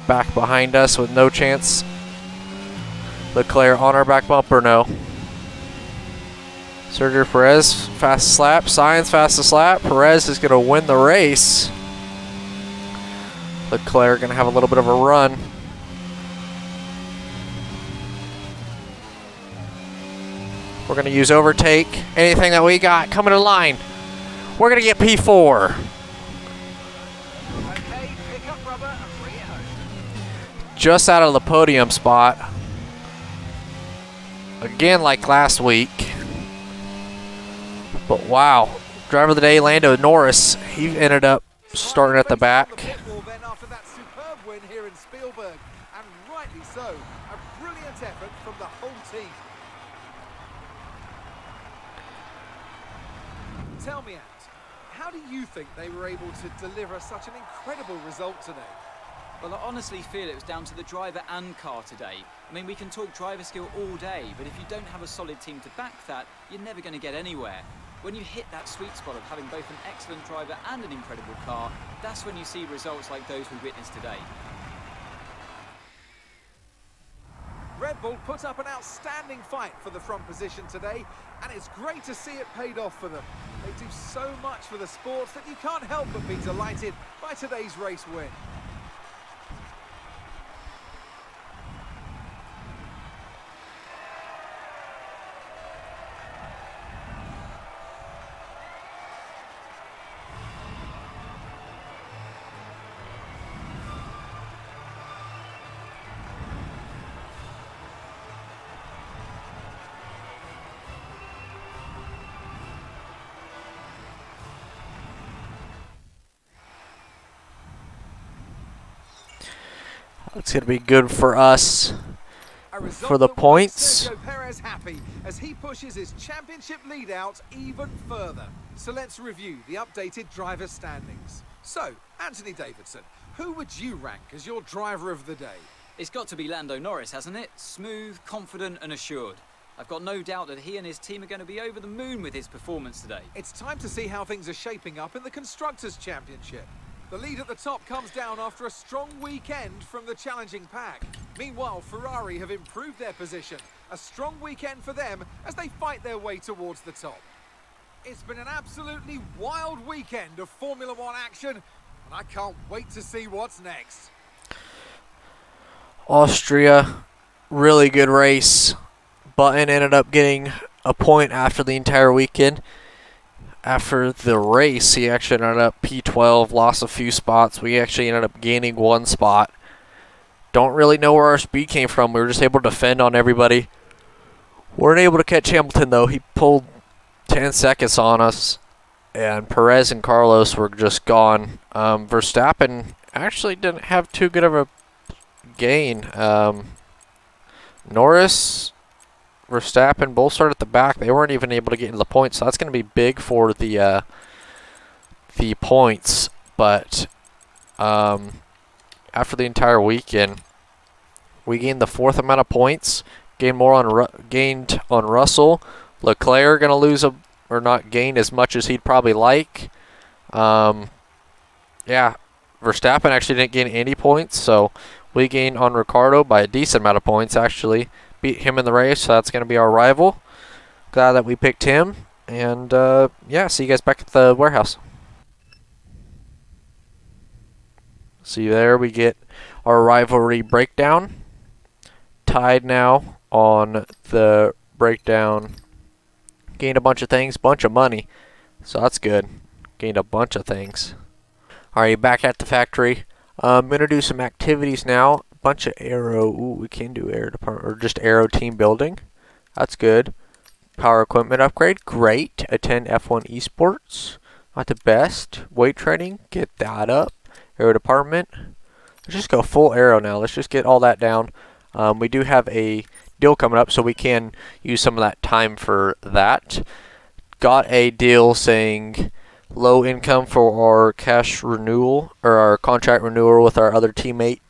back behind us with no chance. Leclerc on our back bumper, no. Sergio Perez, fastest lap. Sainz, fastest lap. Perez is going to win the race. Leclerc going to have a little bit of a run. We're going to use overtake. Anything that we got coming to line. We're going to get P4. Okay, pick up rubber and bring it home. Just out of the podium spot. Again, like last week. But wow, driver of the day, Lando Norris. He ended up starting at the back. Then after that superb win here in Spielberg, and rightly so, a brilliant effort from the whole team. Tell me, Ant, how do you think they were able to deliver such an incredible result today? Well, I honestly feel it was down to the driver and car today. I mean, we can talk driver skill all day, but if you don't have a solid team to back that, you're never going to get anywhere. When you hit that sweet spot of having both an excellent driver and an incredible car, that's when you see results like those we witnessed today. Red Bull put up an outstanding fight for the front position today, and it's great to see it paid off for them. They do so much for the sport that you can't help but be delighted by today's race win. It's going to be good for us for the points. Sergio Perez happy as he pushes his championship lead out even further. So let's review the updated driver standings. So, Anthony Davidson, who would you rank as your driver of the day? It's got to be Lando Norris, hasn't it? Smooth, confident and assured. I've got no doubt that he and his team are going to be over the moon with his performance today. It's time to see how things are shaping up in the Constructors Championship. The lead at the top comes down after a strong weekend from the challenging pack. Meanwhile, Ferrari have improved their position. A strong weekend for them as they fight their way towards the top. It's been an absolutely wild weekend of Formula One action, and I can't wait to see what's next. Austria really good race. Button ended up getting a point after the entire weekend. After the race, he actually ended up P12, lost a few spots. We actually ended up gaining 1 spot. Don't really know where our speed came from. We were just able to defend on everybody. Weren't able to catch Hamilton, though. He pulled 10 seconds on us, and Perez and Carlos were just gone. Verstappen actually didn't have too good of a gain. Norris, Verstappen both started at the back. They weren't even able to get into the points, so that's going to be big for the points. But after the entire weekend, we gained the 4th amount of points. Gained on Russell. Leclerc going to lose or not gain as much as he'd probably like. Yeah, Verstappen actually didn't gain any points, so we gained on Ricciardo by a decent amount of points, actually. Beat him in the race, so that's going to be our rival. Glad that we picked him. And, yeah, see you guys back at the warehouse. See there, we get our rivalry breakdown. Tied now on the breakdown. Gained a bunch of things, bunch of money. So that's good. Gained a bunch of things. Alright, back at the factory. I'm going to do some activities now. Bunch of aero. Ooh, we can do aero department, or just aero team building. That's good. Power equipment upgrade. Great. Attend F1 esports. Not the best. Weight training. Get that up. Aero department. Let's just go full aero now. Let's just get all that down. We do have a deal coming up, so we can use some of that time for that. Got a deal saying low income for our cash renewal, or our contract renewal with our other teammate,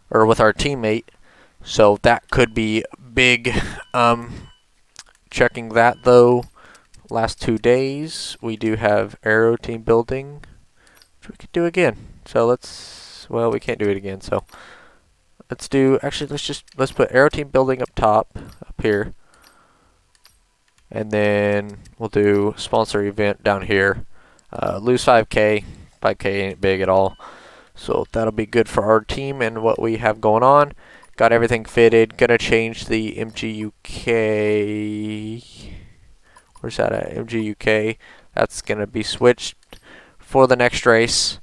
or with our teammate. So that could be big. Checking that though. Last 2 days, we do have aero team building, which we could do again. So well, we can't do it again, so let's put aero team building up top, up here. And then we'll do sponsor event down here. Lose 5K. 5K ain't big at all. So that'll be good for our team and what we have going on. Got everything fitted. Gonna change the MGUK. Where's that at? MGUK. That's gonna be switched for the next race.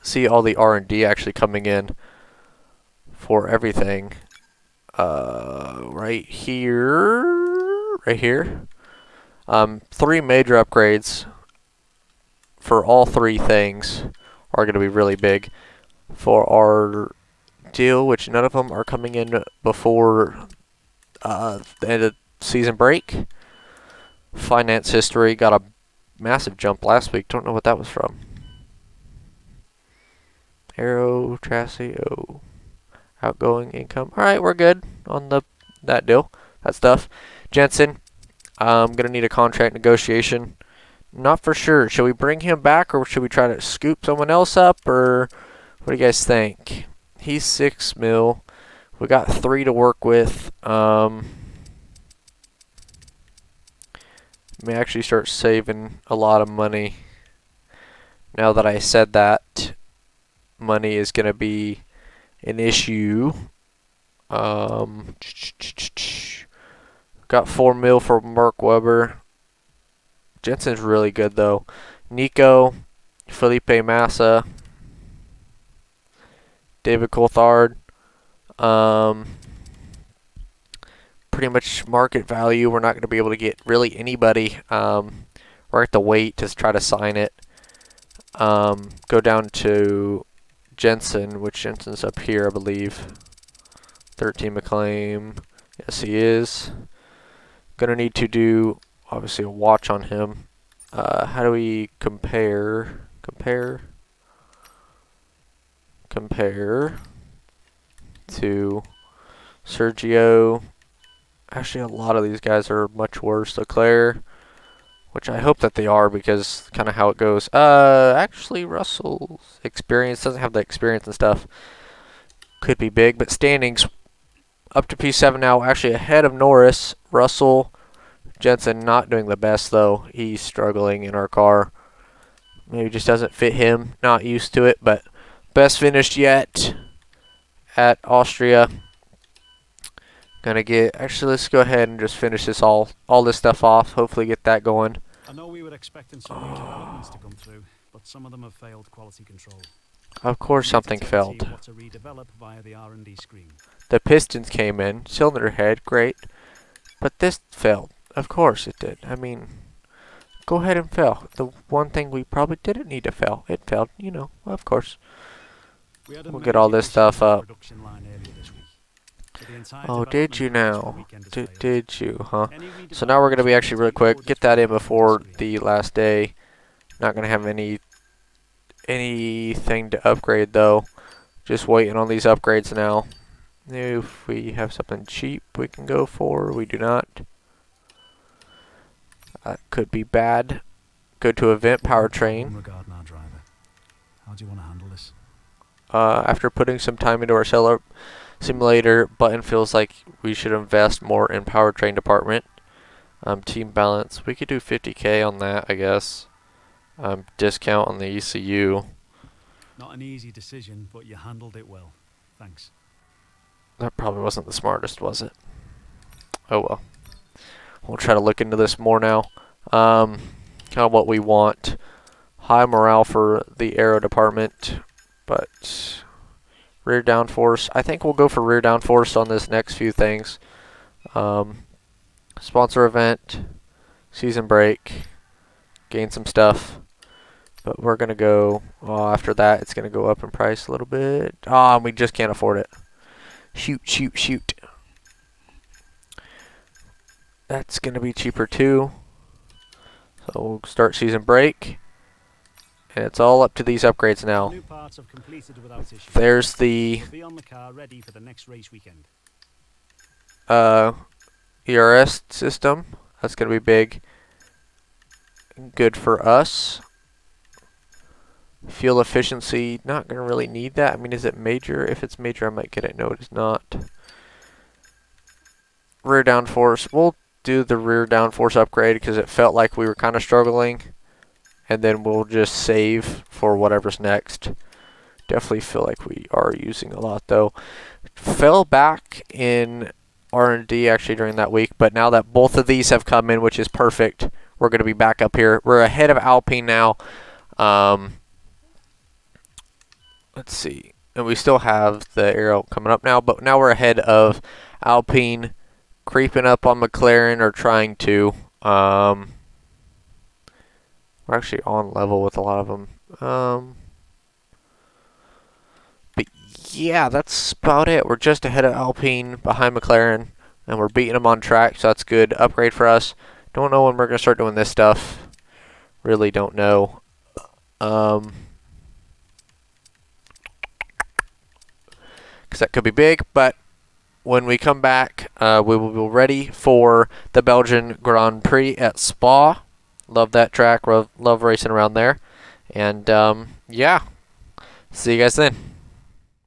See all the R&D actually coming in for everything. Right here. 3 major upgrades for all 3 things are going to be really big for our deal, which none of them are coming in before the end of season break. Finance history got a massive jump last week. Don't know what that was from. Aero chassis. Oh. Outgoing income. Alright, we're good on that deal. That stuff. Jensen, I'm going to need a contract negotiation. Not for sure. Should we bring him back, or should we try to scoop someone else up, or what do you guys think? He's 6 mil. We got 3 to work with. May actually start saving a lot of money. Now that I said that, money is going to be an issue. Got 4 mil for Mark Webber. Jensen's really good though. Nico, Felipe Massa, David Coulthard. Pretty much market value. We're not going to be able to get really anybody. We're going to have to wait to try to sign it. Go down to Jensen, which Jensen's up here, I believe. 13 McClaim. Yes, he is. Gonna need to do, obviously, a watch on him. How do we compare to Sergio? Actually, a lot of these guys are much worse. Leclerc, which I hope that they are, because kind of how it goes. Actually, Russell's experience doesn't have the experience and stuff. Could be big, but standings up to P7 now, actually ahead of Norris. Russell, Jensen not doing the best though. He's struggling in our car. Maybe just doesn't fit him. Not used to it, but best finished yet at Austria. Gonna get, actually let's go ahead and just finish this all this stuff off. Hopefully get that going. I know we were expecting some new developments to come through, but some of them have failed quality control. Of course something failed. What to redevelop via the R&D screen. The pistons came in, cylinder head, great. But this failed. Of course it did. I mean, go ahead and fail. The one thing we probably didn't need to fail, it failed, you know, of course. We'll get all this stuff up. Oh, did you now? Did you, huh? So now we're going to be actually really quick. Get that in before the last day. Not going to have anything to upgrade, though. Just waiting on these upgrades now. If we have something cheap we can go for, we do not. That could be bad. Go to event powertrain. How do you want to handle this? After putting some time into our simulator, Button feels like we should invest more in powertrain department. Team balance, we could do 50k on that, I guess. Discount on the ECU. Not an easy decision, but you handled it well. Thanks. That probably wasn't the smartest, was it? Oh well. We'll try to look into this more now. Kind of what we want. High morale for the aero department, but rear downforce. I think we'll go for rear downforce on this next few things. Sponsor event, season break, gain some stuff. But we're going to go, after that, it's going to go up in price a little bit. We just can't afford it. Shoot. That's going to be cheaper too. So we'll start season break. And it's all up to these upgrades now. New parts have completed without issue. There's the Be on the car ready for the next race weekend. ERS system. That's going to be big. Good for us. Fuel efficiency, not going to really need that. I mean, is it major? If it's major, I might get it. No, it is not. Rear downforce. We'll do the rear downforce upgrade because it felt like we were kind of struggling. And then we'll just save for whatever's next. Definitely feel like we are using a lot, though. Fell back in R&D actually during that week. But now that both of these have come in, which is perfect, we're going to be back up here. We're ahead of Alpine now. Let's see. And we still have the aero coming up now, but now we're ahead of Alpine, creeping up on McLaren, or trying to. We're actually on level with a lot of them. But yeah, that's about it. We're just ahead of Alpine, behind McLaren, and we're beating them on track, so that's good. Upgrade for us. Don't know when we're going to start doing this stuff. Really don't know. Because that could be big, but when we come back, we will be ready for the Belgian Grand Prix at Spa. Love that track, love racing around there. And yeah, see you guys then.